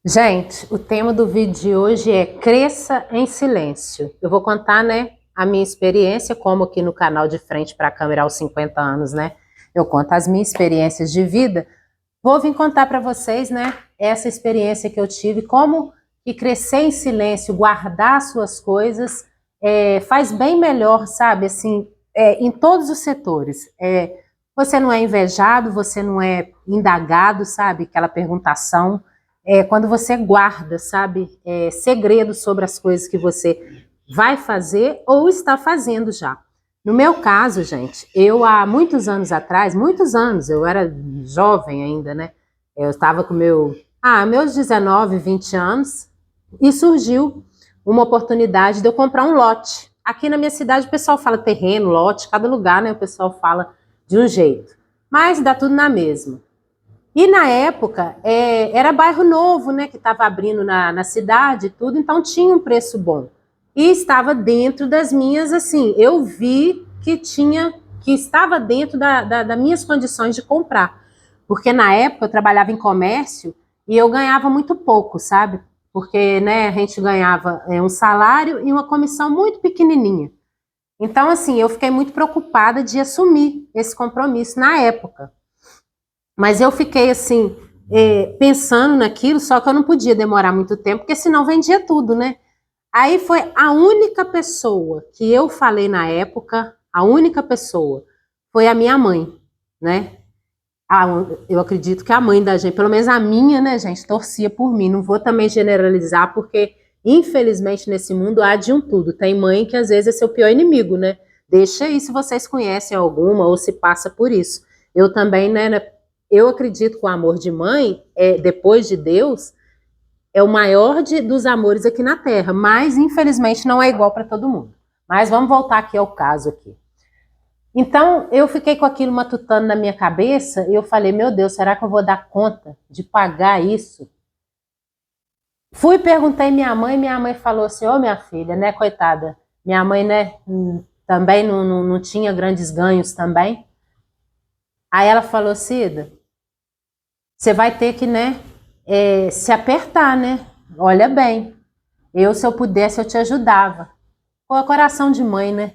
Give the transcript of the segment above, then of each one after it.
Gente, o tema do vídeo de hoje é cresça em silêncio. Eu vou contar, né, a minha experiência, como aqui no canal de frente para a câmera aos 50 anos, né? Eu conto as minhas experiências de vida. Vou vir contar para vocês, né, essa experiência que eu tive, como que crescer em silêncio, guardar suas coisas, faz bem melhor, sabe? Assim, em todos os setores. Você não é invejado, você não é indagado, sabe? Aquela perguntação. Quando você guarda, sabe, segredos sobre as coisas que você vai fazer ou está fazendo já. No meu caso, gente, eu há muitos anos, eu era jovem ainda, né? Eu estava com meus 19, 20 anos e surgiu uma oportunidade de eu comprar um lote. Aqui na minha cidade o pessoal fala terreno, lote, cada lugar, né? O pessoal fala de um jeito, mas dá tudo na mesma. E na época, era bairro novo, né, que estava abrindo na cidade e tudo, então tinha um preço bom. E estava dentro das minhas, assim, eu vi que estava dentro das minhas condições de comprar. Porque na época eu trabalhava em comércio e eu ganhava muito pouco, sabe? Porque, né, a gente ganhava um salário e uma comissão muito pequenininha. Então, assim, eu fiquei muito preocupada de assumir esse compromisso na época. Mas eu fiquei assim, pensando naquilo, só que eu não podia demorar muito tempo, porque senão vendia tudo, né? Aí foi a única pessoa que eu falei na época, a única pessoa, foi a minha mãe, né? Eu acredito que a mãe da gente, pelo menos a minha, né, gente, torcia por mim. Não vou também generalizar, porque infelizmente nesse mundo há de um tudo. Tem mãe que às vezes é seu pior inimigo, né? Deixa aí se vocês conhecem alguma ou se passa por isso. Eu também, né, eu acredito que o amor de mãe, depois de Deus, é o maior dos amores aqui na Terra, mas infelizmente não é igual para todo mundo. Mas vamos voltar aqui ao caso aqui. Então, eu fiquei com aquilo matutando na minha cabeça e eu falei, meu Deus, será que eu vou dar conta de pagar isso? Fui, perguntei minha mãe falou assim, ô minha filha, né, coitada, minha mãe, né, também não tinha grandes ganhos também. Aí ela falou, Cida, você vai ter que, né, se apertar, né, olha bem, se eu pudesse, eu te ajudava. Com o coração de mãe, né?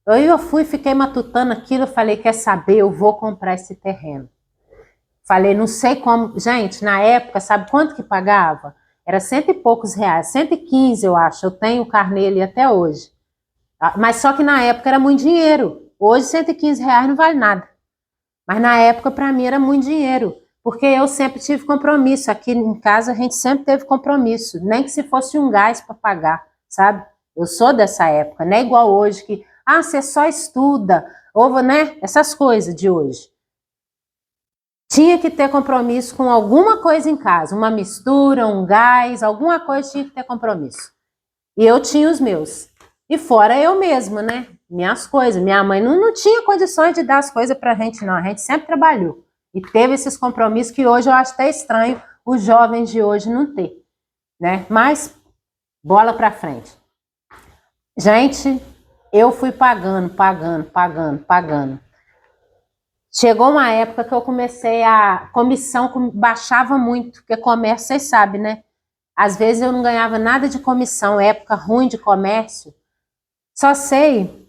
Eu fui, fiquei matutando aquilo, falei, quer saber, eu vou comprar esse terreno. Falei, não sei como. Gente, na época, sabe quanto que pagava? Era cento e poucos reais, 115 eu acho, eu tenho o carnê ali até hoje. Mas só que na época era muito dinheiro. Hoje 115 reais não vale nada. Mas na época para mim era muito dinheiro. Porque eu sempre tive compromisso. Aqui em casa a gente sempre teve compromisso. Nem que se fosse um gás para pagar, sabe? Eu sou dessa época, não é igual hoje que, você só estuda, ou, né? Essas coisas de hoje. Tinha que ter compromisso com alguma coisa em casa, uma mistura, um gás, alguma coisa tinha que ter compromisso. E eu tinha os meus. E fora eu mesma, né? Minhas coisas. Minha mãe não tinha condições de dar as coisas pra gente, não. A gente sempre trabalhou. E teve esses compromissos que hoje eu acho até estranho os jovens de hoje não ter, né? Mas, bola pra frente. Gente, eu fui pagando. Chegou uma época que eu comecei comissão baixava muito, porque comércio, vocês sabem, né? Às vezes eu não ganhava nada de comissão, época ruim de comércio. Só sei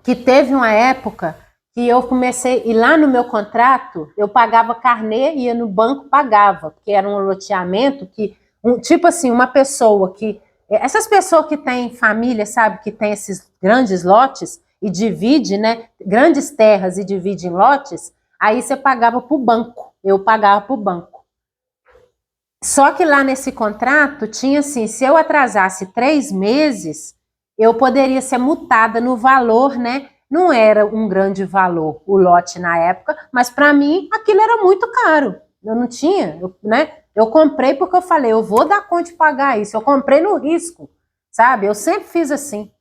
que teve uma época que eu comecei, e lá no meu contrato, eu pagava carnê, ia no banco, pagava, porque era um loteamento que, tipo assim, uma pessoa que, essas pessoas que têm família, sabe, que tem esses grandes lotes, e divide, né, grandes terras e divide em lotes, aí você pagava para o banco, eu pagava para o banco. Só que lá nesse contrato tinha assim, se eu atrasasse 3 meses, eu poderia ser multada no valor, né? Não era um grande valor o lote na época, mas para mim aquilo era muito caro. Eu não tinha, né? Eu comprei porque eu falei, eu vou dar conta de pagar isso. Eu comprei no risco, sabe? Eu sempre fiz assim.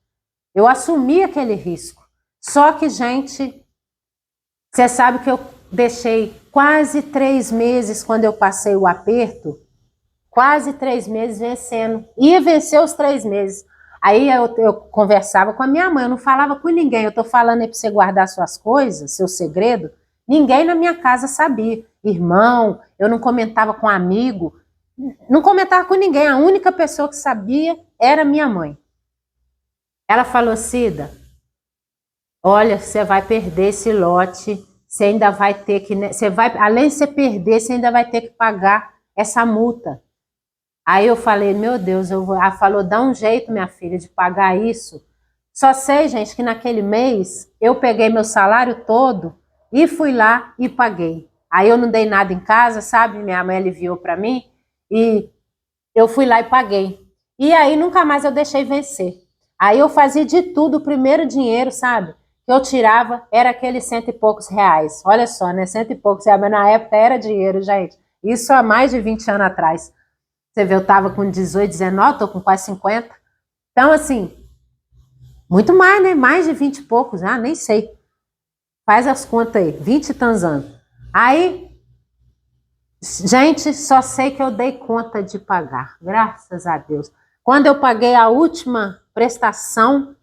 Eu assumi aquele risco. Só que, gente, você sabe que eu deixei quase 3 meses quando eu passei o aperto, quase 3 meses vencendo. Ia vencer os 3 meses. Aí eu conversava com a minha mãe, eu não falava com ninguém. Eu tô falando aí para você guardar suas coisas, seu segredo. Ninguém na minha casa sabia. Irmão, eu não comentava com amigo. não comentava com ninguém, a única pessoa que sabia era minha mãe. Ela falou, Cida, olha, você vai perder esse lote, você ainda vai ter que, você vai, além de você perder, você ainda vai ter que pagar essa multa. Aí eu falei, meu Deus, eu vou. Ela falou, dá um jeito, minha filha, de pagar isso. Só sei, gente, que naquele mês eu peguei meu salário todo e fui lá e paguei. Aí eu não dei nada em casa, sabe? Minha mãe aliviou para mim e eu fui lá e paguei. E aí nunca mais eu deixei vencer. Aí eu fazia de tudo, o primeiro dinheiro, sabe? Que eu tirava era aqueles cento e poucos reais. Olha só, né? Cento e poucos reais, mas na época era dinheiro, gente. Isso há mais de 20 anos atrás. Você vê, eu tava com 18, 19, tô com quase 50. Então, assim, muito mais, né? Mais de 20 e poucos, nem sei. Faz as contas aí, 20 e tantos anos. Aí, gente, só sei que eu dei conta de pagar, graças a Deus. Quando eu paguei a última prestação,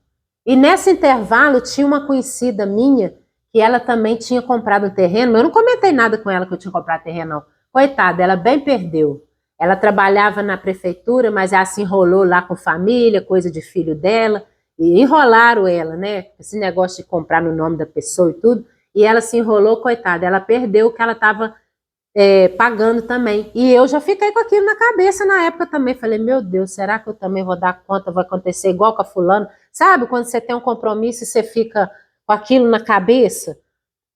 e nesse intervalo tinha uma conhecida minha, que ela também tinha comprado um terreno, mas eu não comentei nada com ela que eu tinha comprado terreno, não. Coitada, ela bem perdeu. Ela trabalhava na prefeitura, mas ela se enrolou lá com família, coisa de filho dela, e enrolaram ela, né? Esse negócio de comprar no nome da pessoa e tudo, e ela se enrolou, coitada, ela perdeu o que ela estava pagando também. E eu já fiquei com aquilo na cabeça na época também. Falei, meu Deus, será que eu também vou dar conta? Vai acontecer igual com a fulano? Sabe, quando você tem um compromisso e você fica com aquilo na cabeça?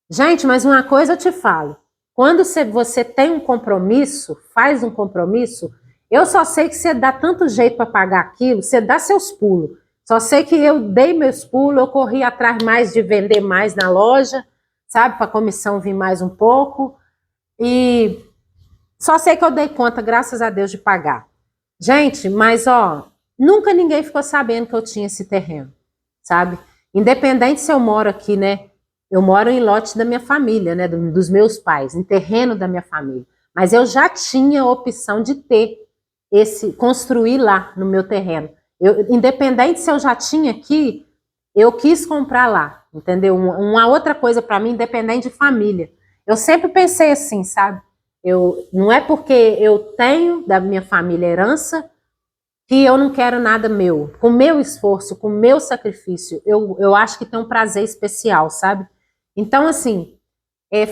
Gente, mas uma coisa eu te falo. Quando você tem um compromisso, faz um compromisso, eu só sei que você dá tanto jeito para pagar aquilo, você dá seus pulos. Só sei que eu dei meus pulos, eu corri atrás mais de vender mais na loja, sabe, para a comissão vir mais um pouco. E só sei que eu dei conta, graças a Deus, de pagar. Gente, mas ó, nunca ninguém ficou sabendo que eu tinha esse terreno, sabe? Independente se eu moro aqui, né? Eu moro em lote da minha família, né? Dos meus pais, em terreno da minha família. Mas eu já tinha a opção de ter construir lá no meu terreno. Independente se eu já tinha aqui, eu quis comprar lá, entendeu? Uma outra coisa para mim, independente de família. Eu sempre pensei assim, sabe? Não é porque eu tenho da minha família herança que eu não quero nada meu. Com meu esforço, com meu sacrifício, eu acho que tem um prazer especial, sabe? Então, assim,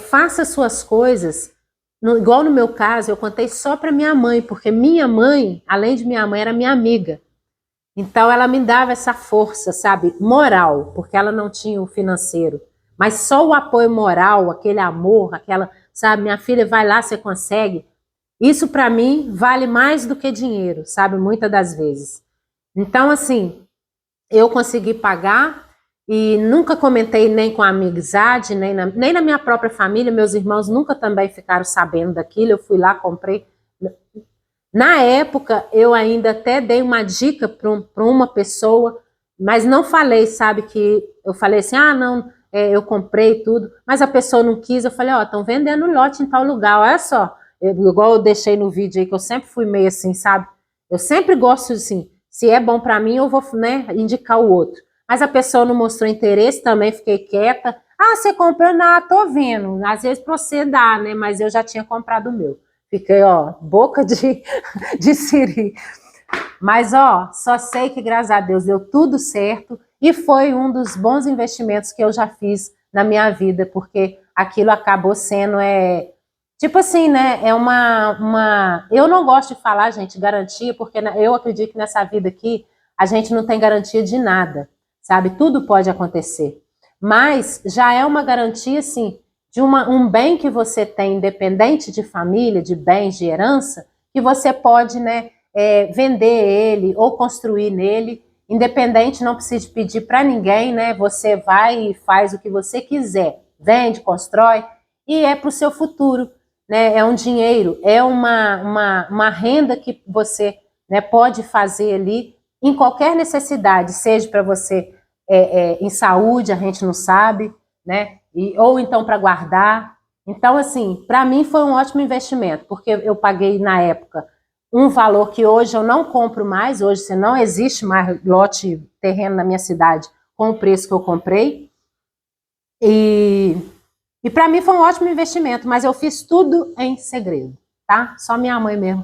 faça suas coisas. Igual no meu caso, eu contei só para minha mãe, porque minha mãe, além de minha mãe, era minha amiga. Então ela me dava essa força, sabe, moral, porque ela não tinha o financeiro, mas só o apoio moral, aquele amor, aquela, sabe, minha filha, vai lá, você consegue. Isso para mim vale mais do que dinheiro, sabe, muitas das vezes. Então, assim, eu consegui pagar e nunca comentei nem com a amizade, nem na minha própria família, meus irmãos nunca também ficaram sabendo daquilo, eu fui lá, comprei. Na época, eu ainda até dei uma dica para uma pessoa, mas não falei, sabe, que eu falei assim, não, eu comprei tudo, mas a pessoa não quis, eu falei, estão vendendo lote em tal lugar, olha só, igual eu deixei no vídeo aí, que eu sempre fui meio assim, sabe, eu sempre gosto assim, se é bom para mim, eu vou, né, indicar o outro, mas a pessoa não mostrou interesse, também fiquei quieta, você comprou? Não, tô vendo, às vezes pra você dá, né, mas eu já tinha comprado o meu. Fiquei, boca de siri. Mas, só sei que, graças a Deus, deu tudo certo e foi um dos bons investimentos que eu já fiz na minha vida, porque aquilo acabou sendo, tipo assim, né, eu não gosto de falar, gente, garantia, porque eu acredito que nessa vida aqui a gente não tem garantia de nada, sabe? Tudo pode acontecer. Mas já é uma garantia, assim, de um bem que você tem, independente de família, de bens, de herança, que você pode, né, vender ele ou construir nele, independente, não precisa pedir para ninguém, né? Você vai e faz o que você quiser, vende, constrói, e é para o seu futuro, né? É um dinheiro, é uma renda que você, né, pode fazer ali em qualquer necessidade, seja para você em saúde, a gente não sabe, né? Ou então para guardar. Então, assim, para mim foi um ótimo investimento, porque eu paguei na época um valor que hoje eu não compro mais, hoje não existe mais lote terreno na minha cidade com o preço que eu comprei. E para mim foi um ótimo investimento, mas eu fiz tudo em segredo, tá? Só minha mãe mesmo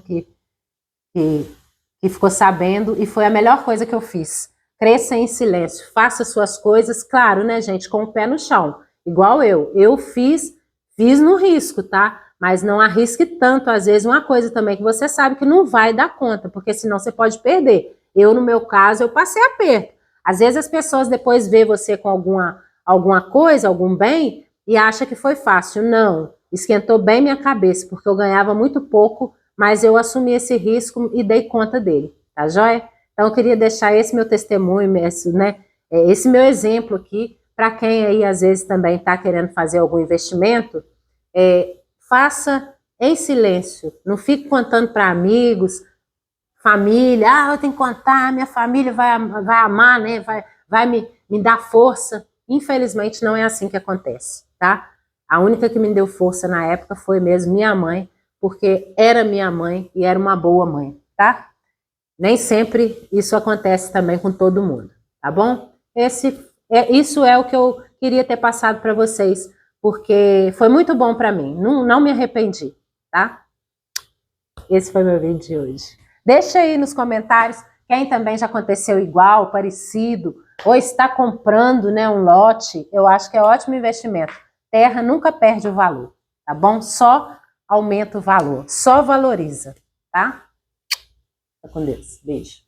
que ficou sabendo e foi a melhor coisa que eu fiz. Cresça em silêncio, faça suas coisas, claro, né, gente, com o pé no chão, igual eu. Eu fiz no risco, tá? Mas não arrisque tanto, às vezes, uma coisa também que você sabe que não vai dar conta, porque senão você pode perder. Eu, no meu caso, eu passei aperto. Às vezes as pessoas depois vê você com alguma coisa, algum bem, e acha que foi fácil. Não, esquentou bem minha cabeça, porque eu ganhava muito pouco, mas eu assumi esse risco e dei conta dele, tá joia? Então eu queria deixar esse meu testemunho, esse meu exemplo aqui, para quem aí às vezes também está querendo fazer algum investimento, faça em silêncio, não fique contando para amigos, família, eu tenho que contar, minha família vai amar, né? Vai me dar força. Infelizmente não é assim que acontece, tá? A única que me deu força na época foi mesmo minha mãe, porque era minha mãe e era uma boa mãe, tá? Nem sempre isso acontece também com todo mundo, tá bom? Isso é o que eu queria ter passado para vocês, porque foi muito bom para mim, não me arrependi, tá? Esse foi meu vídeo de hoje. Deixa aí nos comentários quem também já aconteceu igual, parecido, ou está comprando, né, um lote. Eu acho que é ótimo investimento. Terra nunca perde o valor, tá bom? Só aumenta o valor, só valoriza, tá? Fica com Deus. Beijo.